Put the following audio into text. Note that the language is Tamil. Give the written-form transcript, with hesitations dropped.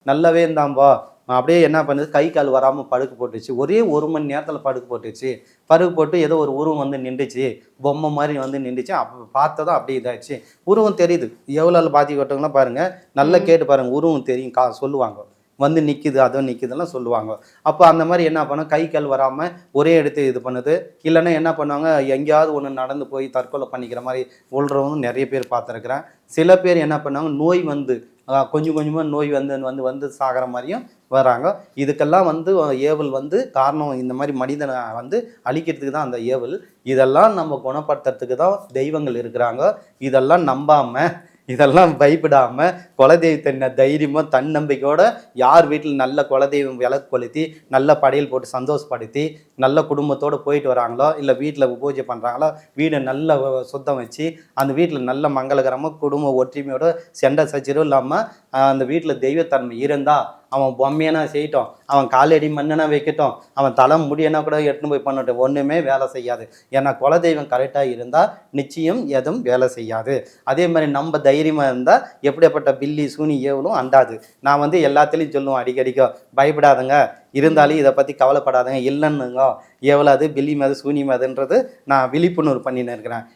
நல்லாவே இருந்தாம்பா. அப்படியே என்ன பண்ணுது, கை கால் வராம படுக்க போட்டுருச்சு. ஒரே 1 மணி நேரத்தில படுக்க போட்டுருச்சு. படுக்க போட்டு ஏதோ ஒரு உருவம் வந்து நின்டுச்சு. பொம்மை மாரி வந்து நின்டுச்சு. அப்ப பார்த்ததும் அப்படியே இதாயிடுச்சு. உருவம் தெரியுது. எவ்வளோ பாதிக்கப்பட்டவங்கலாம் பாருங்க, நல்லா ம். கேட்டு பாருங்க. உருவம் தெரியும். சொல்லுவாங்க. வந்து நிக்குது, அதுவும் நிக்குதுலாம் சொல்லுவாங்க. அப்ப அந்த மாரி என்ன பண்ணும், கை கால் வராம ஒரே இடத்துல இது பண்ணுது. இல்லன்னா என்ன பண்ணுவாங்க, எங்கேயாவது ஒண்ணு நடந்து போய் தற்கொலை பண்ணிக்கிற மாரி உள்றவங்க நெறைய பேர் பார்த்துருக்கிறேன். சில பேர் என்ன பண்ணாங்க, நோய் வந்து கொஞ்சம் கொஞ்சமா நோய் வந்து வந்து வந்து சாகுற மாரியும் வராங்க. இதுக்கெல்லாம் வந்து ஏவல் வந்து காரணம் இந்த மாரி மனிதன வந்து அழிக்கிறதுக்கு தான் அந்த ஏவல். இதெல்லாம் நம்ம குணப்படுத்துறதுக்கு தான் தெய்வங்கள் இருக்கிறாங்க. இதெல்லாம் நம்பாம, இதெல்லாம் பயப்படாம, குலதெய்வத்த தைரியமா தன்னம்பிக்கையோட யார் வீட்ல நல்ல குலதெய்வம் விளக்கு கொளுத்தி, நல்ல படையல் போட்டு சந்தோஷப்படுத்தி, நல்ல குடும்பத்தோட போயிட்டு வராங்களோ, இல்ல வீட்ல பூஜை பண்றாங்களோ, வீட நல்ல சுத்தம் வச்சு, அந்த வீட்ல நல்ல மங்களகரமா குடும்ப ஒற்றுமையோட சண்டை சச்சரவும் இல்லாம, அந்த வீட்ல தெய்வத்தன்மை இருந்தா, அவன் பொம்மையானா செய்யட்டும், அவன் காலடி மண்ணனா வைக்கட்டும், அவன் தலை முடியனா கூட எடுத்துன்னு போய் பண்ணட்டும். ஒண்ணுமே வேலை செய்யாது. ஏன்னா குலதெய்வம் கரெக்ட்டா இருந்தா, நிச்சயம் எதுவும் வேலை செய்யாது. அதே மாரி நம்ப தைரியமா இருந்தா, எப்படியாப்பட்ட பில்லி, சூனி ஏவலும் அண்டாது. நான் வந்து எல்லாத்துலயும் சொல்லுவேன் அடிக்கடிக்க, பயப்படாதங்க. இருந்தாலும் ம். இத பத்தி கவலைப்படாதங்க. இல்லன்னுங்கோ. எவ்வளவு பில்லி மது, சூனி மதுன்றது நான் விழிப்புணர்வு பண்ணின்னு இருக்கிறேன்.